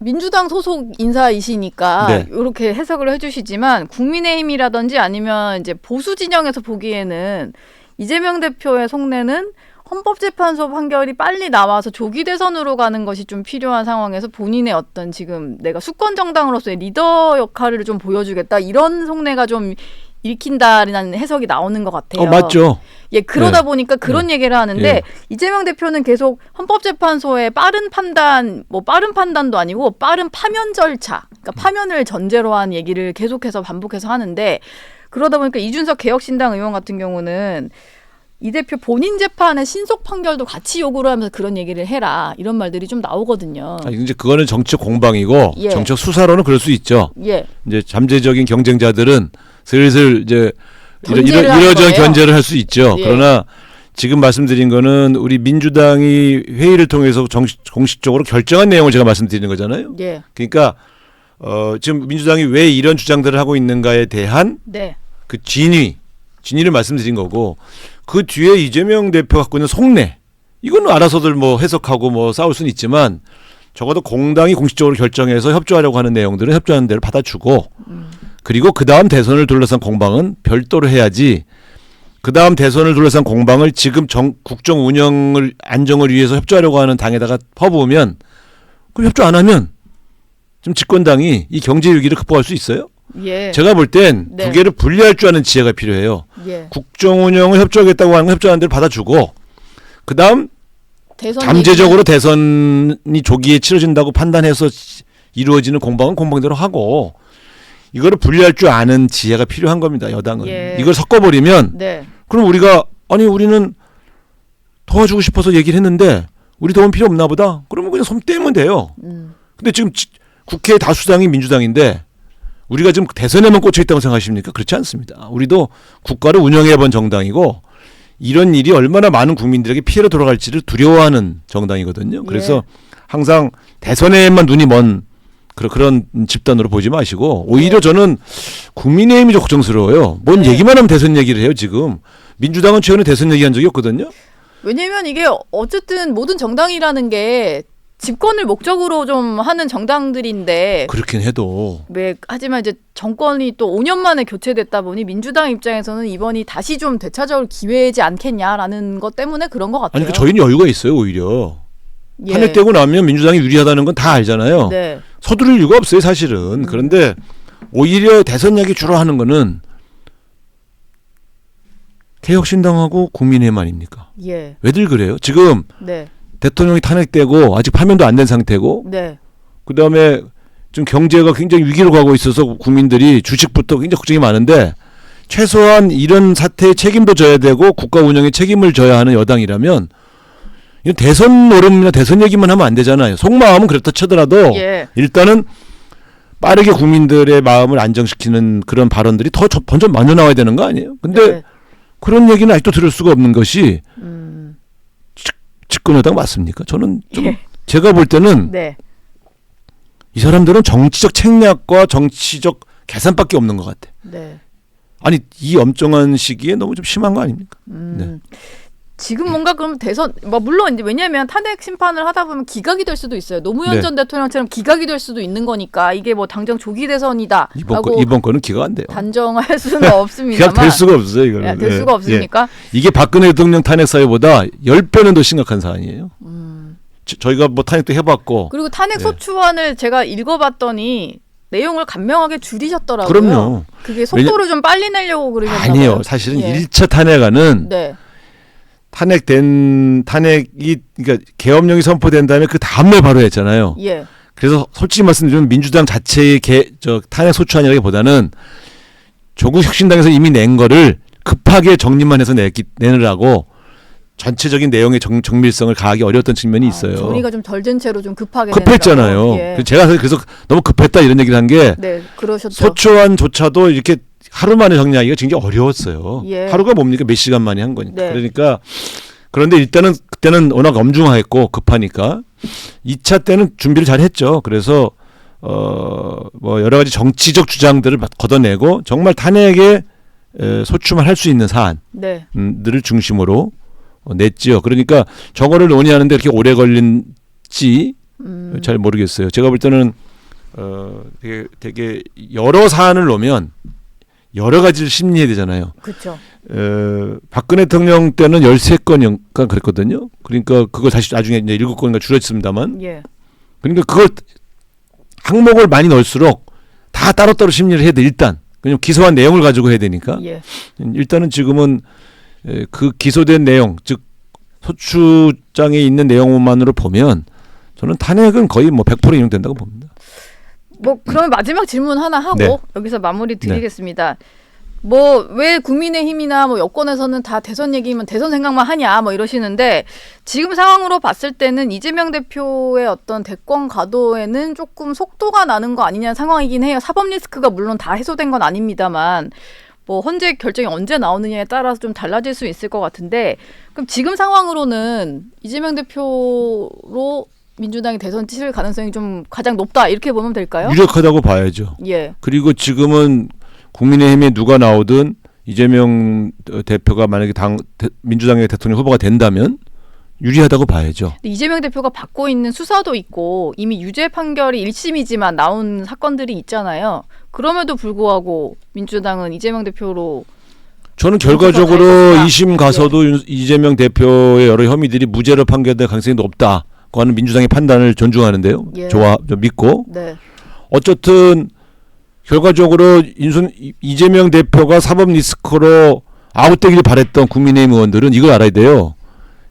민주당 소속 인사이시니까 네. 이렇게 해석을 해주시지만 국민의힘이라든지 아니면 이제 보수 진영에서 보기에는 이재명 대표의 속내는 헌법재판소 판결이 빨리 나와서 조기 대선으로 가는 것이 좀 필요한 상황에서 본인의 어떤 지금 내가 수권 정당으로서의 리더 역할을 좀 보여주겠다 이런 속내가 좀 읽힌다라는 해석이 나오는 것 같아요. 맞죠. 예, 그러다 네. 보니까 그런 얘기를 하는데 예. 이재명 대표는 계속 헌법재판소의 빠른 판단, 뭐 빠른 판단도 아니고 빠른 파면 절차, 그러니까 파면을 전제로 한 얘기를 계속해서 반복해서 하는데 그러다 보니까 이준석 개혁신당 의원 같은 경우는 이 대표 본인 재판의 신속 판결도 같이 요구를 하면서 그런 얘기를 해라 이런 말들이 좀 나오거든요. 이제 그거는 정치적 공방이고 예. 정치적 수사로는 그럴 수 있죠. 예. 이제 잠재적인 경쟁자들은 슬슬 이제 견제를 하는 이러저런 거예요? 견제를 할 수 있죠. 예. 그러나 지금 말씀드린 거는 우리 민주당이 회의를 통해서 공식적으로 결정한 내용을 제가 말씀드리는 거잖아요. 예. 그러니까 지금 민주당이 왜 이런 주장들을 하고 있는가에 대한 네. 그 진위를 말씀드린 거고 그 뒤에 이재명 대표 갖고 있는 속내 이건 알아서들 뭐 해석하고 뭐 싸울 수는 있지만 적어도 공당이 공식적으로 결정해서 협조하려고 하는 내용들은 협조하는 대로 받아주고 그리고 그 다음 대선을 둘러싼 공방은 별도로 해야지 그 다음 대선을 둘러싼 공방을 지금 국정 운영을 안정을 위해서 협조하려고 하는 당에다가 퍼부으면 그럼 협조 안 하면 지금 집권당이 이 경제 위기를 극복할 수 있어요? 예. 제가 볼 땐 두 네. 개를 분리할 줄 아는 지혜가 필요해요. 예. 국정 운영을 협조하겠다고 하는 건 협조하는 대로 받아주고 그 다음 대선 잠재적으로 대선이 조기에 치러진다고 판단해서 이루어지는 공방은 공방대로 하고 이거를 분리할 줄 아는 지혜가 필요한 겁니다. 여당은. 예. 이걸 섞어버리면 네. 그럼 우리는 도와주고 싶어서 얘기를 했는데 우리 도움 필요 없나 보다. 그러면 그냥 손 떼면 돼요. 근데 지금 국회 다수당이 민주당인데 우리가 지금 대선에만 꽂혀 있다고 생각하십니까? 그렇지 않습니다. 우리도 국가를 운영해본 정당이고 이런 일이 얼마나 많은 국민들에게 피해로 돌아갈지를 두려워하는 정당이거든요. 그래서 예. 항상 대선에만 눈이 먼 그런 집단으로 보지 마시고 오히려 저는 국민의힘이 좀 걱정스러워요. 뭔 네. 얘기만 하면 대선 얘기를 해요 지금. 민주당은 최근에 대선 얘기한 적이 없거든요. 왜냐면 이게 어쨌든 모든 정당이라는 게 집권을 목적으로 좀 하는 정당들인데 그렇긴 해도 하지만 이제 정권이 또 5년 만에 교체됐다 보니 민주당 입장에서는 이번이 다시 좀 되찾아올 기회이지 않겠냐라는 것 때문에 그런 것 같아요. 아니 저희는 여유가 있어요 오히려. 예. 탄핵되고 나면 민주당이 유리하다는 건 다 알잖아요. 네. 서두를 이유가 없어요 사실은. 그런데 오히려 대선 얘기 주로 하는 거는 개혁신당하고 국민의힘 아닙니까? 예. 왜들 그래요? 지금 네. 대통령이 탄핵되고 아직 파면도 안 된 상태고 네. 그다음에 지금 경제가 굉장히 위기로 가고 있어서 국민들이 주식부터 굉장히 걱정이 많은데 최소한 이런 사태의 책임도 져야 되고 국가 운영의 책임을 져야 하는 여당이라면 이건 대선 노름이나 대선 얘기만 하면 안 되잖아요. 속마음은 그렇다 치더라도 예. 일단은 빠르게 국민들의 마음을 안정시키는 그런 발언들이 더 먼저 나와야 되는 거 아니에요? 근데 네. 그런 얘기는 아직도 들을 수가 없는 것이 집권 여당 맞습니까? 저는 좀 예. 제가 볼 때는 네. 이 사람들은 정치적 책략과 정치적 계산밖에 없는 것 같아. 네. 아니 이 엄정한 시기에 너무 좀 심한 거 아닙니까? 네. 지금 뭔가 그럼 대선 물론 이제 왜냐하면 탄핵 심판을 하다 보면 기각이 될 수도 있어요. 노무현 네. 전 대통령처럼 기각이 될 수도 있는 거니까 이게 뭐 당장 조기 대선이다. 이번 거는 기각 안 돼요. 단정할 수는 없습니다만. 기각 될 수가 없어요 이거는. 될 수가 없으니까. 예. 이게 박근혜 대통령 탄핵 사유보다 10배는 더 심각한 사안이에요. 저희가 뭐 탄핵도 해봤고. 그리고 탄핵 예. 소추안을 제가 읽어봤더니 내용을 간명하게 줄이셨더라고요. 그럼요. 그게 속도를 좀 빨리 내려고 그러셨나 봐요. 아니요. 사실은 예. 1차 탄핵안은 네. 탄핵이 그러니까 계엄령이 선포된 다음에 그 다음날 바로 했잖아요. 예. 그래서 솔직히 말씀드리면 민주당 자체의 탄핵 소추안이라기보다는 조국 혁신당에서 이미 낸 거를 급하게 정리만 해서 내느라고 전체적인 내용의 정밀성을 가하기 어려웠던 측면이 있어요. 정리가 좀 덜 된 채로 좀 급하게 급했잖아요. 예. 제가 그래서 너무 급했다 이런 얘기를 한 게 네, 그러셨죠. 소추안조차도 이렇게 하루 만에 정리하기가 굉장히 어려웠어요. 예. 하루가 뭡니까? 몇 시간 만에 한 거니까. 네. 그러니까 그런데 일단은 그때는 워낙 엄중했고 급하니까 2차 때는 준비를 잘 했죠. 그래서 뭐 여러 가지 정치적 주장들을 걷어내고 정말 탄핵에 소추만 할 수 있는 사안들을 중심으로 냈지요. 그러니까 저거를 논의하는데 이렇게 오래 걸린지 잘 모르겠어요. 제가 볼 때는 되게 여러 사안을 놓으면 여러 가지를 심리해야 되잖아요. 그렇죠. 박근혜 대통령 때는 13건인가 그랬거든요. 그러니까 그걸 다시 나중에 이제 7건인가 줄였습니다만. 예. 그러니까 그걸 항목을 많이 넣을수록 다 따로따로 심리를 해야 돼. 일단 그냥 기소한 내용을 가지고 해야 되니까. 예. 일단은 지금은 그 기소된 내용, 즉 소추장에 있는 내용만으로 보면 저는 탄핵은 거의 뭐 100% 인용된다고 봅니다. 뭐 그러면 마지막 질문 하나 하고 네. 여기서 마무리 드리겠습니다. 뭐 왜 국민의힘이나 뭐 여권에서는 다 대선 얘기면 대선 생각만 하냐 뭐 이러시는데 지금 상황으로 봤을 때는 이재명 대표의 어떤 대권 가도에는 조금 속도가 나는 거 아니냐는 상황이긴 해요. 사법 리스크가 물론 다 해소된 건 아닙니다만 뭐 헌재 결정이 언제 나오느냐에 따라서 좀 달라질 수 있을 것 같은데 그럼 지금 상황으로는 이재명 대표로 민주당이 대선 치를 가능성이 좀 가장 높다 이렇게 보면 될까요? 유력하다고 봐야죠. 예. 그리고 지금은 국민의힘에 누가 나오든 이재명 대표가 만약에 민주당의 대통령 후보가 된다면 유리하다고 봐야죠. 이재명 대표가 받고 있는 수사도 있고 이미 유죄 판결이 1심이지만 나온 사건들이 있잖아요. 그럼에도 불구하고 민주당은 이재명 대표로 저는 결과적으로 2심 가서도 이재명 대표의 여러 혐의들이 무죄로 판결될 가능성이 높다고 하는 민주당의 판단을 존중하는데요. 예. 좀 믿고. 네. 어쨌든 결과적으로 이재명 대표가 사법 리스크로 아웃되기를 바랬던 국민의힘 의원들은 이걸 알아야 돼요.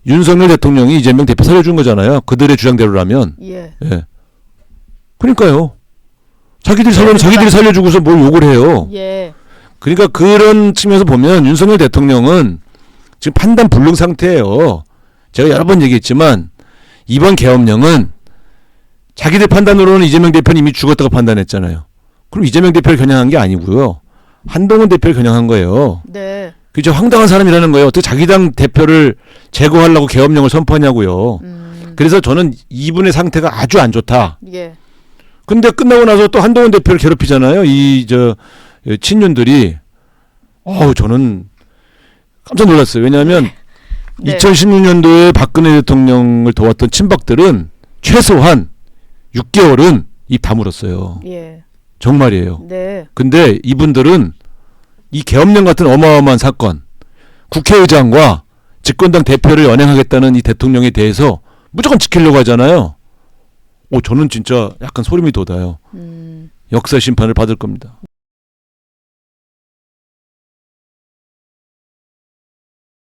윤석열 대통령이 이재명 대표 살려준 거잖아요. 그들의 주장대로라면. 예. 예. 그러니까요. 자기들이 살려주고서 뭘 욕을 해요. 예. 그러니까 그런 측면에서 보면 윤석열 대통령은 지금 판단 불능 상태예요. 제가 여러 번 얘기했지만 이번 계엄령은 자기들 판단으로는 이재명 대표는 이미 죽었다고 판단했잖아요. 그럼 이재명 대표를 겨냥한 게 아니고요. 한동훈 대표를 겨냥한 거예요. 네. 그게 황당한 사람이라는 거예요. 어떻게 자기 당 대표를 제거하려고 계엄령을 선포하냐고요. 그래서 저는 이분의 상태가 아주 안 좋다. 예. 근데 끝나고 나서 또 한동훈 대표를 괴롭히잖아요. 친윤들이. 저는 깜짝 놀랐어요. 왜냐하면 네. 2016년도에 박근혜 대통령을 도왔던 친박들은 최소한 6개월은 입 다물었어요. 예. 정말이에요. 네. 근데 이분들은 이 계엄령 같은 어마어마한 사건, 국회의장과 집권당 대표를 연행하겠다는 이 대통령에 대해서 무조건 지키려고 하잖아요. 저는 진짜 약간 소름이 돋아요. 역사 심판을 받을 겁니다.